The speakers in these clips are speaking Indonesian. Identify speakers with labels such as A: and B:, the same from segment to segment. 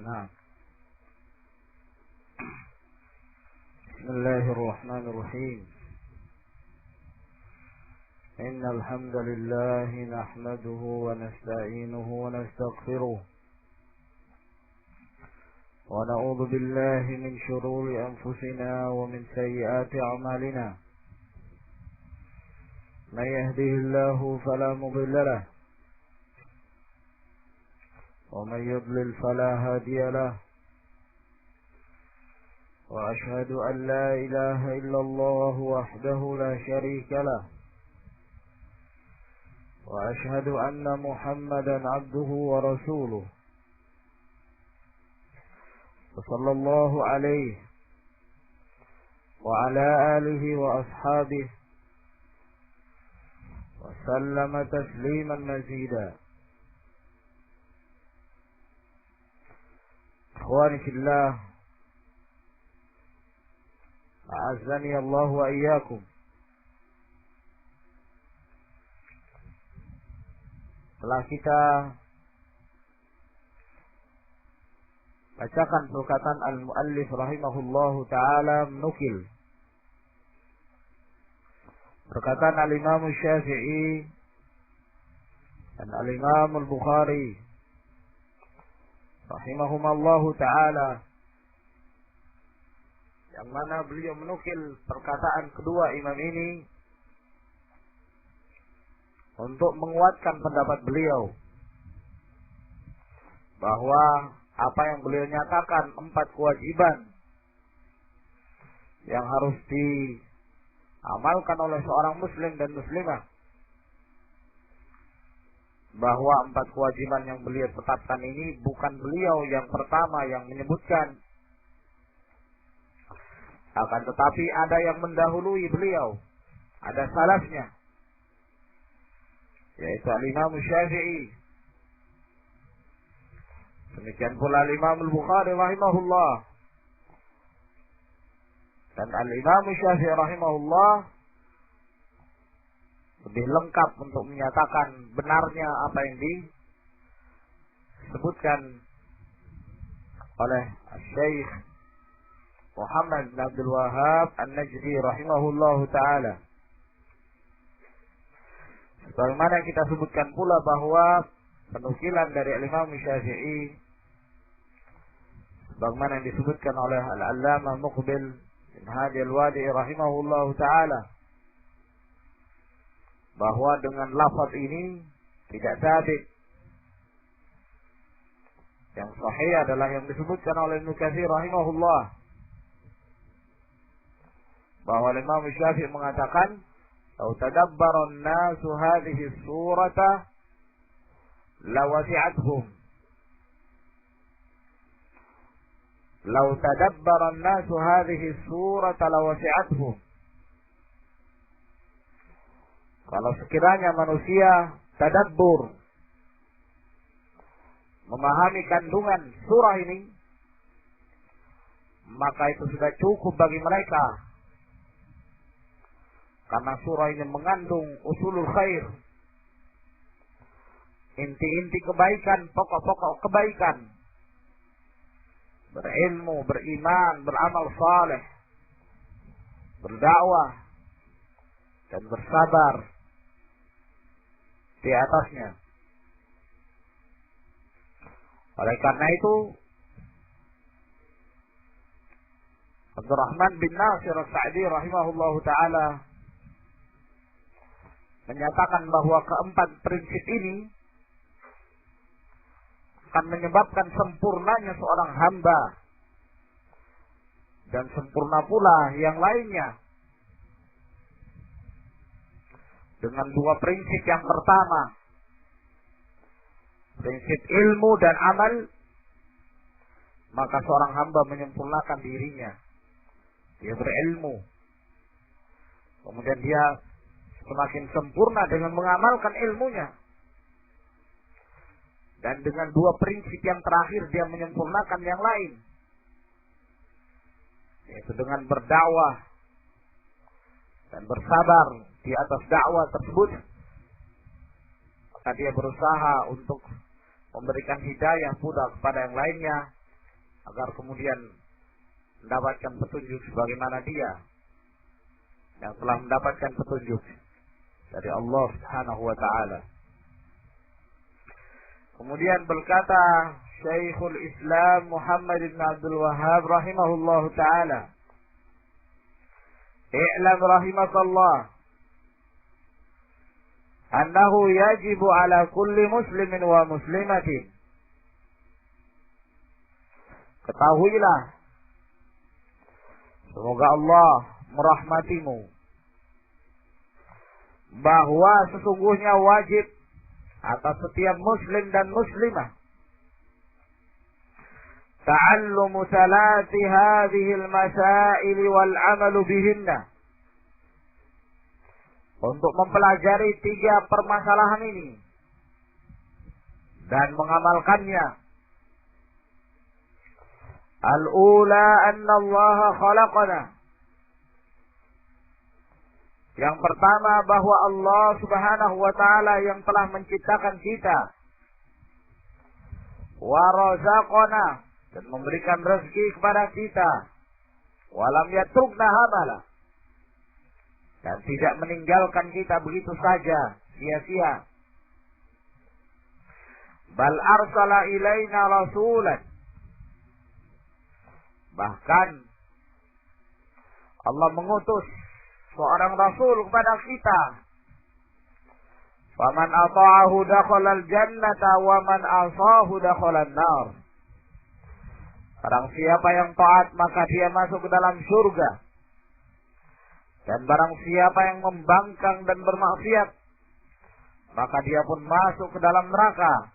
A: نعم. بسم الله الرحمن الرحيم. إن الحمد لله نحمده ونستعينه ونستغفره ونعوذ بالله من شرور أنفسنا ومن سيئات أعمالنا. من يهده الله فلا مضل له ومن يضلل فلا هادي له. وأشهد أن لا إله إلا الله وحده لا شريك له. وأشهد أن محمدا عبده ورسوله صلى الله عليه وعلى آله وأصحابه وسلم تسليما مزيدا. إخواني في الله، أعزني الله وإياكم. Setelah kita bacakan perkataan al-muallif rahimahullahu ta'ala menukil perkataan al-Imam Syafi'i dan al-Imam al-Bukhari rahimahumallahu ta'ala, yang mana beliau menukil perkataan kedua imam ini untuk menguatkan pendapat beliau bahwa apa yang beliau nyatakan 4 kewajiban yang harus diamalkan oleh seorang muslim dan muslimah, bahwa 4 kewajiban yang beliau tetapkan ini bukan beliau yang pertama yang menyebutkan, akan tetapi ada yang mendahului beliau, ada salafnya, yaitu al-Imam Syafi'i. Demikian pula al-Imam al-Bukhari rahimahullah dan al-Imam Syafi'i rahimahullah lebih lengkap untuk menyatakan benarnya apa yang disebutkan oleh Syekh Muhammad bin Abdul Wahhab An-Najdi rahimahullahu ta'ala. Sebagaimana kita sebutkan pula bahwa penukilan dari Imam Syafi'i sebagaimana yang disebutkan oleh Al-Allamah Muqbil bin Hadi Al-Wadi'i rahimahullahu ta'ala, bahwa dengan lafaz ini tidak sabit. Yang sahih adalah yang disebutkan oleh Ibnu Katsir rahimahullah, bahwa Imam Syafi'i mengatakan, "Lau tadabbara an-nasu hadhihi as-surata lawasi'athum." "Lau tadabbara an-nasu hadhihi as-surata lawasi'athum." Kalau sekiranya manusia tadabbur, memahami kandungan surah ini, maka itu sudah cukup bagi mereka. Karena surah ini mengandung usulul khair, inti-inti kebaikan, pokok-pokok kebaikan. Berilmu, beriman, beramal saleh, berdakwah, dan bersabar di atasnya. Oleh karena itu, Abdurrahman bin Nasir As-Sa'di rahimahullahu ta'ala menyatakan bahwa keempat prinsip ini akan menyebabkan sempurnanya seorang hamba dan sempurna pula yang lainnya dengan 2 prinsip. Yang pertama, prinsip ilmu dan amal, maka seorang hamba menyempurnakan dirinya. Dia berilmu, kemudian dia semakin sempurna dengan mengamalkan ilmunya. Dan dengan 2 prinsip yang terakhir dia menyempurnakan yang lain, yaitu dengan berdakwah dan bersabar di atas dakwah tersebut. Maka dia berusaha untuk memberikan hidayah pula kepada yang lainnya agar kemudian mendapatkan petunjuk sebagaimana dia yang telah mendapatkan petunjuk dari Allah Subhanahu wa taala. Kemudian berkata Syekhul Islam Muhammad bin Abdul Wahhab rahimahullahu taala, "I'lam rahimakallah annahu yajibu ala kulli muslimin wa muslimatin." Ketahuilah, semoga Allah merahmatimu, bahwa sesungguhnya wajib atas setiap muslim dan muslimah ta'allumu salati hadhihi al-masail wal 'amalu bihinna, untuk mempelajari 3 permasalahan ini dan mengamalkannya. Al-ula anna Allah khalaqana, yang pertama bahwa Allah Subhanahu wa taala yang telah menciptakan kita, wa razaqana, dan memberikan rezeki kepada kita, wa lam yatrukna hamala, dan tidak meninggalkan kita begitu saja sia-sia. Bal arsala ilaina rasulan, bahkan Allah mengutus seorang rasul kepada kita. Faman ata'ahu dakhala al-jannata wa man asahu dakhala an-nar. Barang siapa yang taat maka dia masuk ke dalam surga. Dan barang siapa yang membangkang dan bermaksiat maka dia pun masuk ke dalam neraka.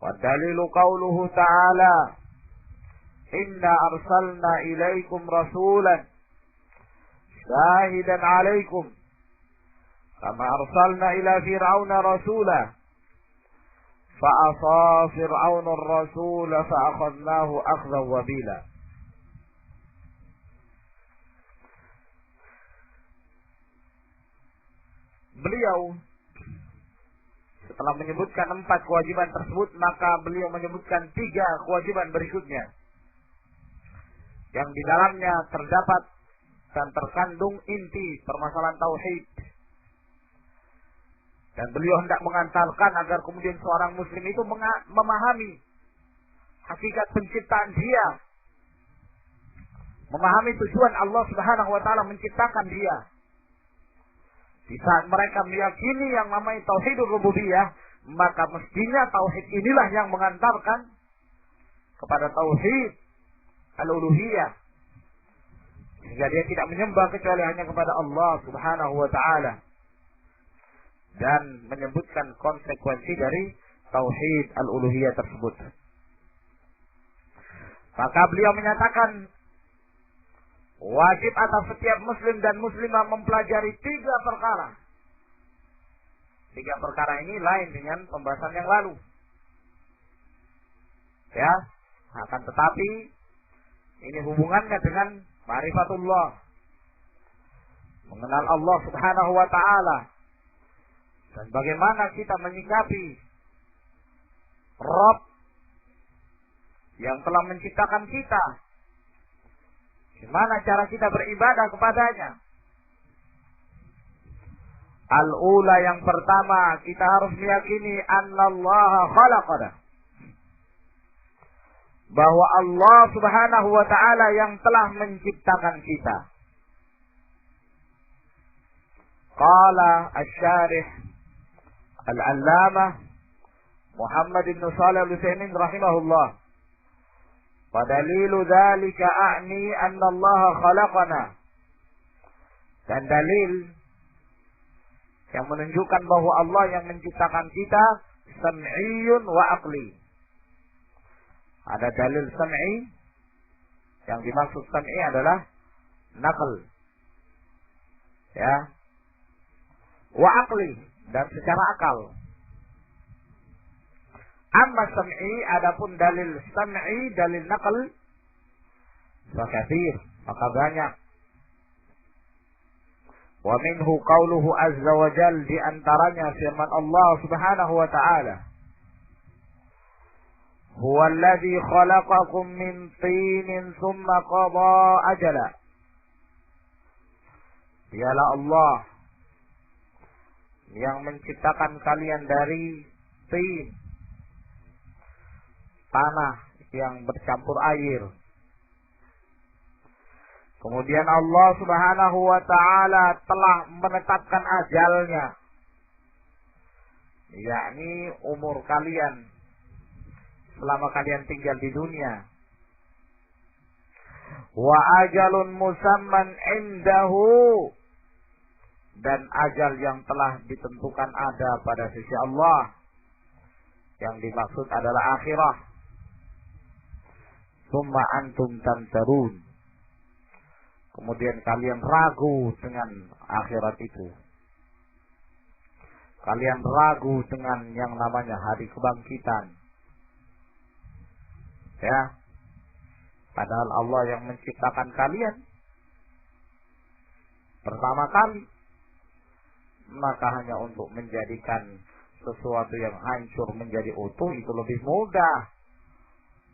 A: Wa dalilu qauluhu ta'ala, "Inna arsalna ilaikum rasulan syahidan 'alaikum kama arsalna ila fir'auna rasula fa asa fir'aunu ar-rasula fa akhadnahu akhdhan wabila." Beliau setelah menyebutkan 4 kewajiban tersebut, maka beliau menyebutkan 3 kewajiban berikutnya yang di dalamnya terdapat dan terkandung inti permasalahan tauhid. Dan beliau hendak mengantarkan agar kemudian seorang muslim itu memahami hakikat penciptaan dia, memahami tujuan Allah Subhanahu wa taala menciptakan dia. Di saat mereka meyakini yang namanya tauhidur rububiyah, maka mestinya tauhid inilah yang mengantarkan kepada tauhid al-uluhiyah, sehingga dia tidak menyembah kecuali hanya kepada Allah Subhanahu wa taala, dan menyebutkan konsekuensi dari tauhid al-uluhiyah tersebut. Maka beliau menyatakan wajib atas setiap muslim dan muslimah mempelajari 3 perkara. 3 perkara ini lain dengan pembahasan yang lalu, ya. Akan tetapi ini hubungannya dengan ma'rifatullah, mengenal Allah Subhanahu wa taala, dan bagaimana kita menyikapi Rabb yang telah menciptakan kita, gimana cara kita beribadah kepadanya. Al-ula, yang pertama, kita harus meyakini annallaha khalaqana, bahwa Allah Subhanahu wa taala yang telah menciptakan kita. Qala asy-syarih al-allamah Muhammad bin Shalih al-Utsaimin rahimahullah, "Wa dalilu dzalika a'ni anna Allah khalaqana." Dan dalil yang menunjukkan bahwa Allah yang menciptakan kita sam'iyyun wa aqli. Ada dalil sam'i, yang dimaksud sam'i adalah naql, ya, wa aqli, dan secara akal. Amma sam'i, adapun dalil sam'i, dalil naql, fakathir, maka banyak. Wa minhu qauluhu azza wa jal, di antaranya firman Allah Subhanahu wa ta'ala, Huwallazi khalaqakum min tinin thumma qada ajala. Dialah Allah yang menciptakan kalian dari tin, tanah yang bercampur air. Kemudian Allah Subhanahu wa ta'ala telah menetapkan ajalnya, yakni umur kalian selama kalian tinggal di dunia. Wa ajalun musamman indahu, dan ajal yang telah ditentukan ada pada sisi Allah. Yang dimaksud adalah akhirah. Summa antum tamtarun, kemudian kalian ragu dengan akhirat itu. Kalian ragu dengan yang namanya hari kebangkitan. Ya. Padahal Allah yang menciptakan kalian pertama kali. Maka hanya untuk menjadikan sesuatu yang hancur menjadi utuh itu lebih mudah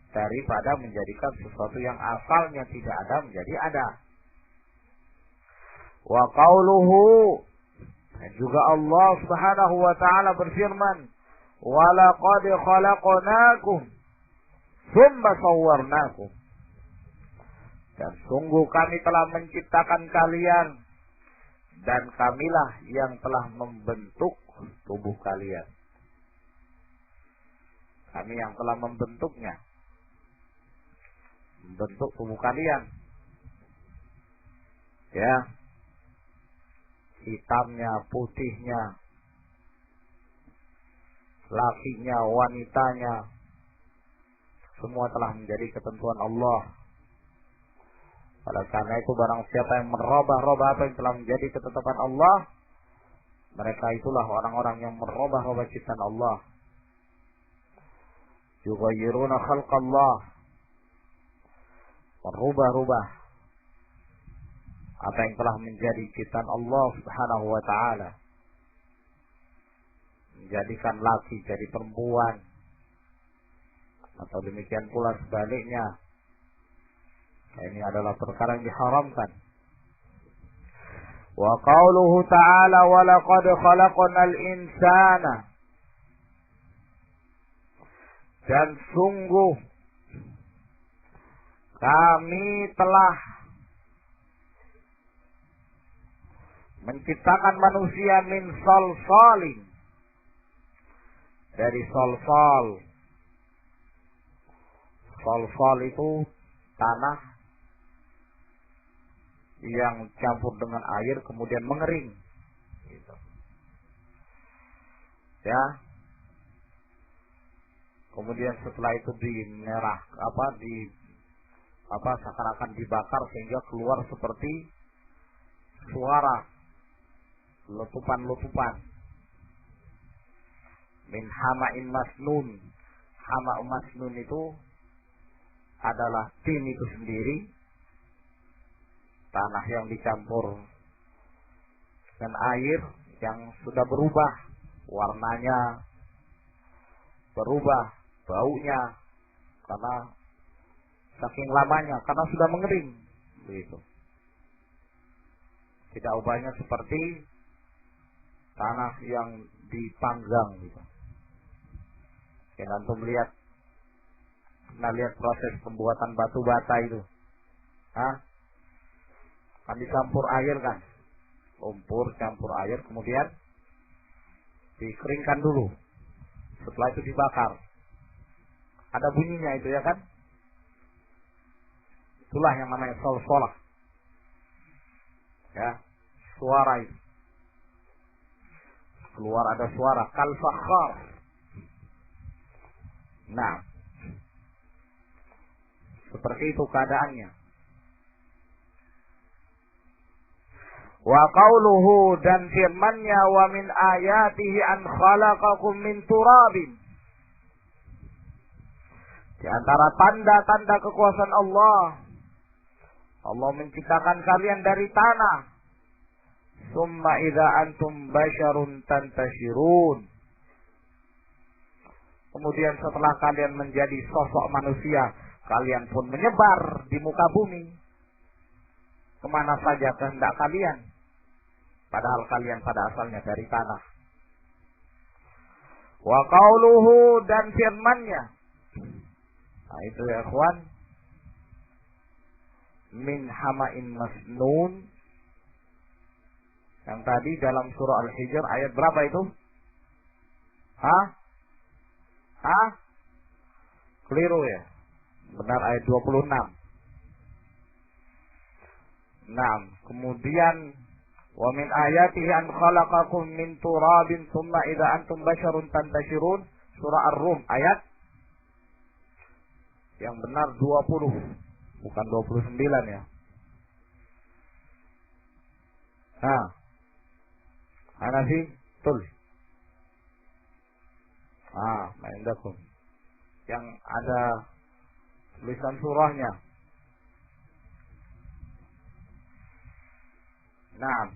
A: daripada menjadikan sesuatu yang asalnya tidak ada menjadi ada. Wa qauluhu, dan juga Allah Subhanahu wa ta'ala berfirman, wa laqad khalaqnakum tsumma sawwarnakum, dan sungguh kami telah menciptakan kalian dan kamilah yang telah membentuk tubuh kalian. Kami yang telah membentuknya, membentuk tubuh kalian. Ya, hitamnya, putihnya, lakinya, wanitanya, semua telah menjadi ketentuan Allah. Oleh karena itu barang siapa yang merubah-rubah apa yang telah menjadi ketetapan Allah, mereka itulah orang-orang yang merubah-rubah ciptaan Allah. Yughayyiruna khalqallah, merubah-rubah apa yang telah menjadi ciptaan Allah Subhanahu wa ta'ala. Menjadikan laki jadi perempuan, atau demikian pula sebaliknya. Ini adalah perkara yang diharamkan. Wa qauluhu ta'ala wa laqad khalaqnal insana, dan sungguh kami telah menciptakan manusia min salsalin, dari salsal. Salsal itu tanah yang campur dengan air kemudian mengering, gitu. Ya. Kemudian setelah itu dimerah, seakan-akan dibakar sehingga keluar seperti suara letupan-letupan. Min hama'in masnun. Hama' masnun itu adalah tin itu sendiri, tanah yang dicampur dengan air yang sudah berubah warnanya, berubah baunya karena saking lamanya, karena sudah mengering, begitu. Tidak ubahnya seperti tanah yang dipanggang, gitu. Kita antum lihat, proses pembuatan batu bata itu, kan dicampur air kan, lumpur campur air, kemudian dikeringkan dulu, setelah itu dibakar, ada bunyinya itu ya kan, itulah yang namanya sol-solah, ya, suara itu keluar, ada suara kal fakhar. Nah, seperti itu keadaannya. Wa qauluhu, dan firman-Nya, wa min ayatihi an khalaqakum min turabin. Di antara tanda-tanda kekuasaan Allah, Allah menciptakan kalian dari tanah. Summa idza antum basyarun tantashirun. Kemudian setelah kalian menjadi sosok manusia, kalian pun menyebar di muka bumi. Kemana saja kehendak kalian. Padahal kalian pada asalnya dari tanah. Wa qauluhu, dan firman-Nya. Nah itu ya ikhwan. Min hama'in masnun. Yang tadi dalam surah Al-Hijr ayat berapa itu? Hah? Keliru ya. Benar ayat 26. Nah, kemudian wa min ayatihi an khalaqakum min turabin thumma idza antum basharun tantashirun, surah Ar-Rum ayat yang benar 20, bukan 29 ya. Hanafi tul. Ma'indakum. Yang ada tulisan surahnya. Naam.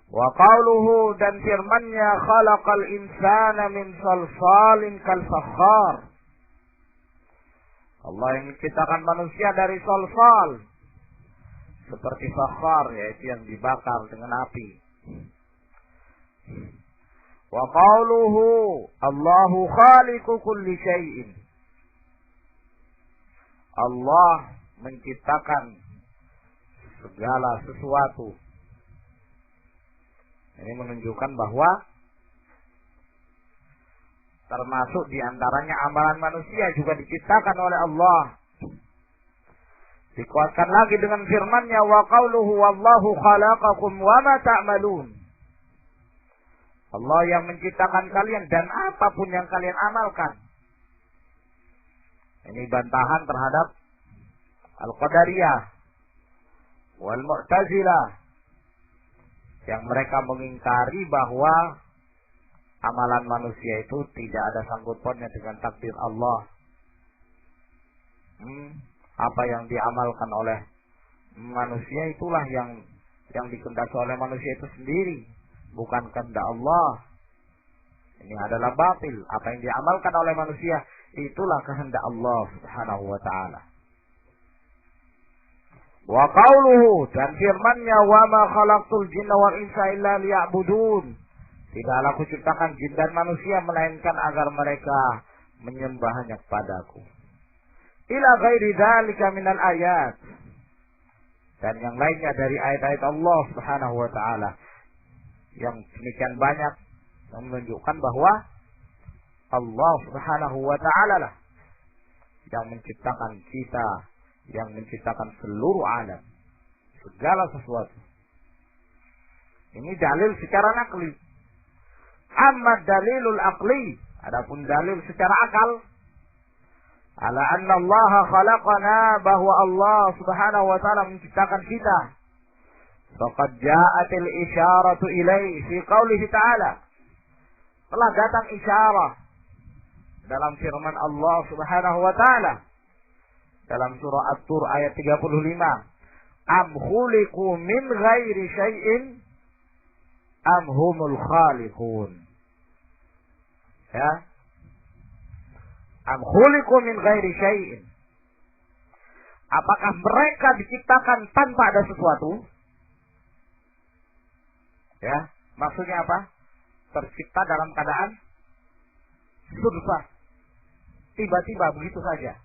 A: Wa qauluhu, dan firman-Nya, khalaqal insana min salsalin kal fakhar. Allah yang menciptakan manusia dari salsal seperti fakhar, yaitu yang dibakar dengan api. Wa qauluhu Allahu khaliqu kulli syai'in. Allah menciptakan segala sesuatu. Ini menunjukkan bahwa termasuk diantaranya amalan manusia juga diciptakan oleh Allah. Dikuatkan lagi dengan firman-Nya, wa qauluhu wallahu khalaqakum wa ma ta'malun. Allah yang menciptakan kalian dan apapun yang kalian amalkan. Ini bantahan terhadap Al-Qadariyah wal Mu'tazilah yang mereka mengingkari bahwa amalan manusia itu tidak ada sangkut pautnya dengan takdir Allah. Apa yang diamalkan oleh manusia itulah yang dikehendaki oleh manusia itu sendiri, bukan kehendak Allah. Ini adalah batil. Apa yang diamalkan oleh manusia itulah kehendak Allah Subhanahu wa taala. Wa qauluhu, dan firman-Nya, wa ma khalaqtul jinna wal insa illa liya'budun. Tidaklah aku ciptakan jin dan manusia melainkan agar mereka menyembah hanya kepadaku. Ila ghairi dzalika minal ayat. Dan yang lainnya dari ayat-ayat Allah Subhanahu wa taala yang demikian banyak yang menunjukkan bahwa Allah Subhanahu wa taala lah yang menciptakan kita, yang menciptakan seluruh alam, segala sesuatu. Ini dalil secara nakli. Amma dalilul aqli, adapun dalil secara akal, ala anna Allah khalaqana, bahwa Allah Subhanahu wa taala menciptakan kita. Faqad ja'atil isyaratu ilaihi fi qoulihi ta'ala. Telah datang isyarah dalam firman Allah Subhanahu wa taala dalam surah At-Tur ayat 35. Am khuliqu min ghairi syai'in am humul khaliqun. Ya. Am khuliqu min ghairi syai'in. Apakah mereka diciptakan tanpa ada sesuatu? Ya, maksudnya apa? Tercipta dalam keadaan sudfah. Tiba-tiba begitu saja.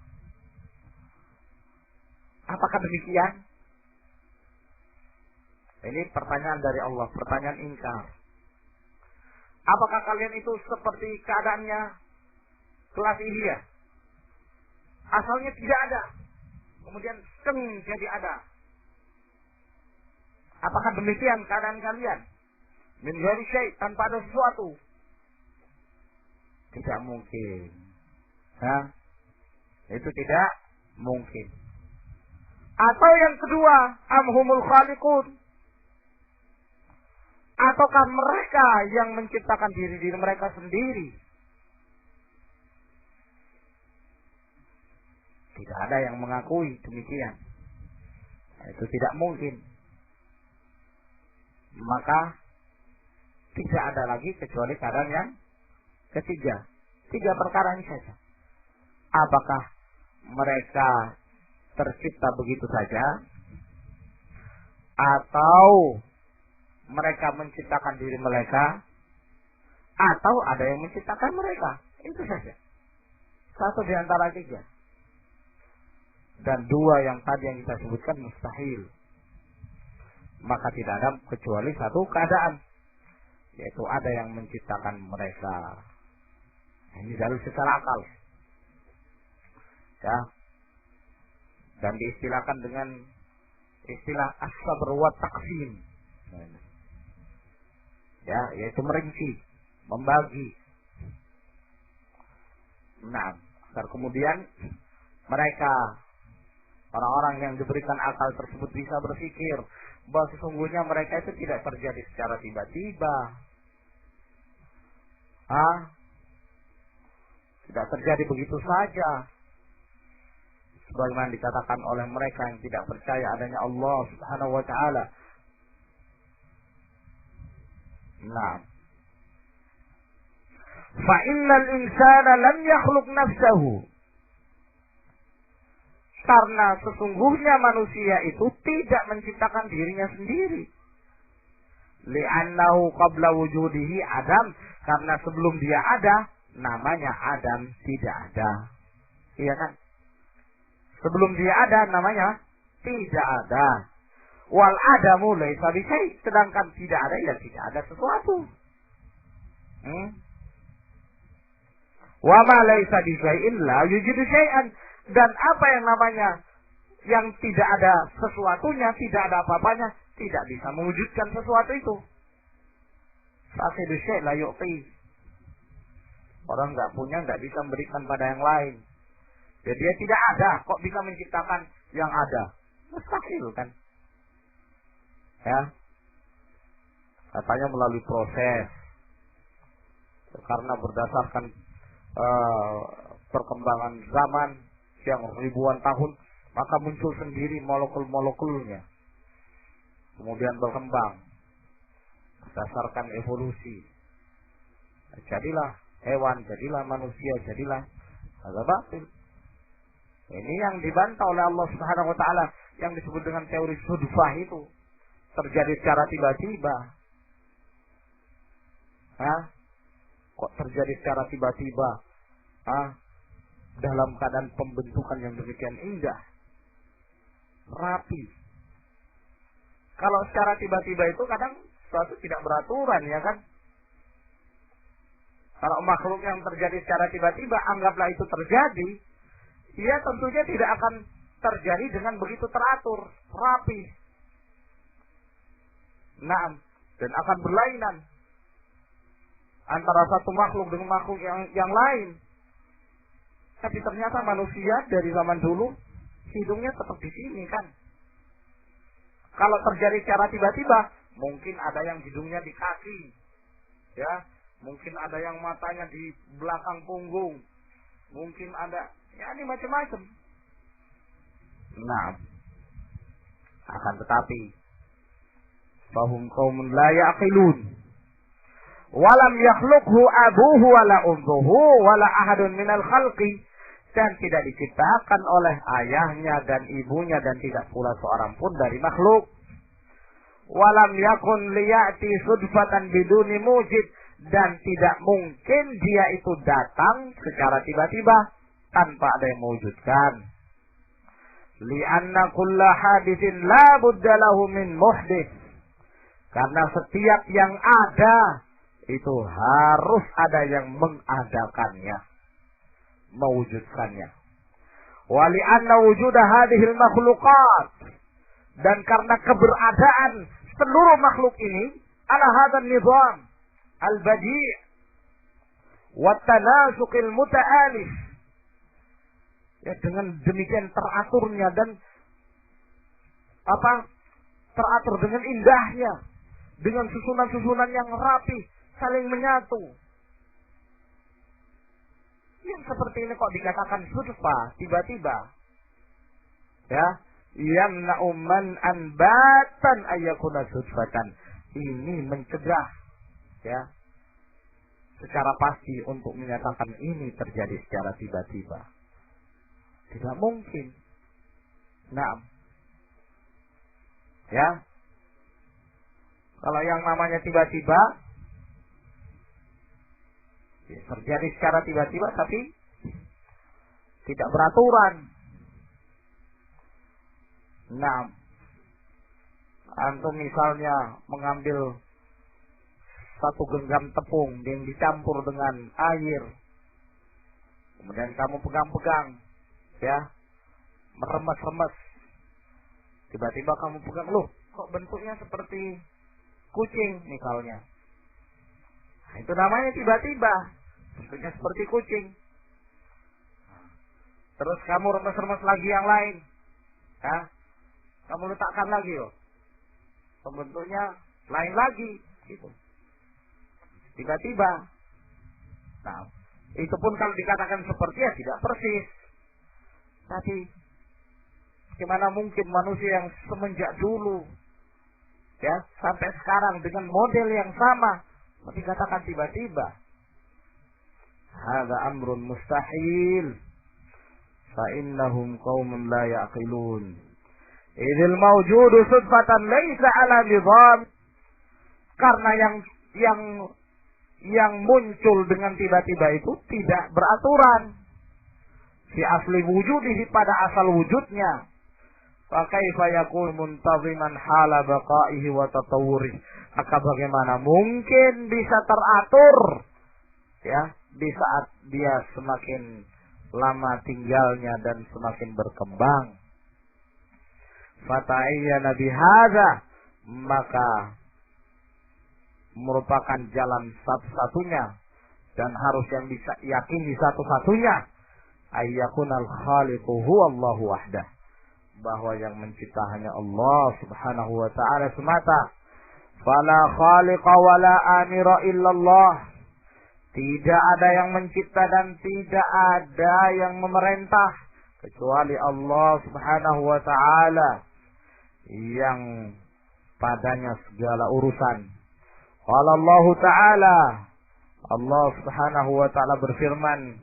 A: Apakah demikian? Ini pertanyaan dari Allah, pertanyaan ingkar. Apakah kalian itu seperti keadaannya kelas Ilya? Asalnya tidak ada, kemudian jadi ada. Apakah demikian keadaan kalian? Min ghairi syai', tanpa ada sesuatu. Tidak mungkin. Itu tidak mungkin. Atau yang kedua, amhumul khaliqun. Ataukah mereka yang menciptakan diri mereka sendiri? Tidak ada yang mengakui demikian. Itu tidak mungkin. Maka tidak ada lagi kecuali keadaan yang ketiga, Tiga perkara ini saja. Apakah mereka tercipta begitu saja? Atau mereka menciptakan diri mereka? Atau ada yang menciptakan mereka? Itu saja. Satu di antara tiga. Dan dua yang tadi yang kita sebutkan mustahil. Maka tidak ada kecuali satu keadaan, yaitu ada yang menciptakan mereka. Ini dalil secara akal. Ya. Dan diistilahkan dengan istilah as-sabr wa taqsim. Ya, yaitu merinci, membagi. Nah, agar kemudian mereka, orang-orang yang diberikan akal tersebut, bisa berpikir bahwa sesungguhnya mereka itu tidak terjadi secara tiba-tiba. Tidak terjadi begitu saja. Sebagaimana dikatakan oleh mereka yang tidak percaya adanya Allah Subhanahu wa ta'ala. Nah, fa innal insana lam yakhluq nafsahu. Karena sesungguhnya manusia itu tidak menciptakan dirinya sendiri. Li'annahu qabla wujudihi Adam. Karena sebelum dia ada, namanya Adam tidak ada. Iya kan? Sebelum dia ada, namanya tidak ada. Wal adamu laisa bisyai. Sedangkan tidak ada, ya tidak ada sesuatu. Wa ma laisa bisyai'in la yujidu syai'an. Dan apa yang namanya yang tidak ada sesuatunya, tidak ada apa-apanya, tidak bisa mewujudkan sesuatu itu. Faqidu syai' la yu'ti. Orang nggak punya, nggak bisa memberikan pada yang lain. Jadi dia tidak ada, kok bisa menciptakan yang ada? Mustahil kan? Ya, katanya melalui proses. Karena berdasarkan perkembangan zaman yang ribuan tahun, maka muncul sendiri molekul-molekulnya. Kemudian berkembang berdasarkan evolusi. Jadilah hewan, jadilah manusia, jadilah ada batil. Ini yang dibantah oleh Allah Subhanahu wa ta'ala, yang disebut dengan teori sudfah itu. Terjadi secara tiba-tiba. Kok terjadi secara tiba-tiba? Dalam keadaan pembentukan yang demikian indah, rapi. Kalau secara tiba-tiba itu kadang suatu tidak beraturan, ya kan? Kalau makhluk yang terjadi secara tiba-tiba, anggaplah itu terjadi, ia tentunya tidak akan terjadi dengan begitu teratur, rapi. Naam, dan akan berlainan antara satu makhluk dengan makhluk yang lain. Tapi ternyata manusia dari zaman dulu hidungnya seperti ini kan. Kalau terjadi secara tiba-tiba, mungkin ada yang hidungnya di kaki, ya, mungkin ada yang matanya di belakang punggung, mungkin ada, ya ini macam-macam. Nah, akan tetapi, fahum qaumun la ya'qilun, walam yakhluqhu abuhu wala ummuhu wala ahadun minal khalqi. Dan tidak diciptakan oleh ayahnya dan ibunya, dan tidak pula seorang pun dari makhluk. Walam yakun liya'ti sudfatan biduni mujid. Dan tidak mungkin dia itu datang secara tiba-tiba tanpa ada yang mewujudkan. Li'anna kulla hadithin la budda lahu min muhdith. Karena setiap yang ada itu harus ada yang mengadakannya, mewujudkannya. Wa li'anna wujuda hadhil makhluqat. Dan karena keberadaan seluruh makhluk ini ala hadzal nizam al-badi' wa tanasuqil muta'alif. Ya, dengan demikian teraturnya dan teratur dengan indahnya, dengan susunan-susunan yang rapi, saling menyatu. Yang seperti ini kok dikatakan sudfa, tiba-tiba. Ya, yamna'u man anbatan ayyakuna sudfatan. Ini mencegah, ya, secara pasti untuk menyatakan ini terjadi secara tiba-tiba. Tidak mungkin. Nah, ya, kalau yang namanya tiba-tiba, ya, terjadi secara tiba-tiba tapi tidak beraturan. Nah, antum misalnya mengambil satu genggam tepung yang dicampur dengan air, kemudian kamu pegang-pegang, ya, meremes-remes. Tiba-tiba kamu pegang, loh, kok bentuknya seperti kucing misalnya. Nah, itu namanya tiba-tiba, bentuknya seperti kucing. Terus kamu remes-remes lagi yang lain, ya, kamu letakkan lagi, loh, bentuknya lain lagi, gitu. Tiba-tiba. Nah, itu pun kalau dikatakan seperti ya tidak persis. Tapi bagaimana mungkin manusia yang semenjak dulu, ya, sampai sekarang dengan model yang sama dikatakan tiba-tiba? Hadza amrun mustahil. Fa innahum qaumun la yaqilun. Idzal mawjudu sudfatan laisa ala nizam. Karena yang muncul dengan tiba-tiba itu tidak beraturan. Fi asli wujudihi, pada asal wujudnya. Fa kaifa yakun muntaziman hala baqaihi wa tatawwurihi. Maka bagaimana mungkin bisa teratur, ya, di saat dia semakin lama tinggalnya dan semakin berkembang. Fata'ayyana bihadza, maka merupakan jalan satu-satunya dan harus yang bisa yakini satu-satunya, ayyakunal khaliqu huwallahu wahdah, bahwa yang mencipta hanya Allah subhanahu wa ta'ala semata. Fala khaliqa wala amira illallah, tidak ada yang mencipta dan tidak ada yang memerintah kecuali Allah subhanahu wa ta'ala yang padanya segala urusan. Qala Allah Ta'ala, Allah Subhanahu wa Ta'ala berfirman,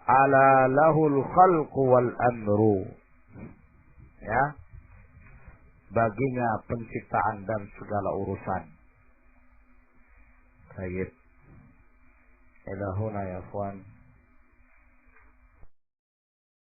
A: ala lahul khalqu wal amru, ya, baginya penciptaan dan segala urusan. Baik, ila huna ya ikhwan.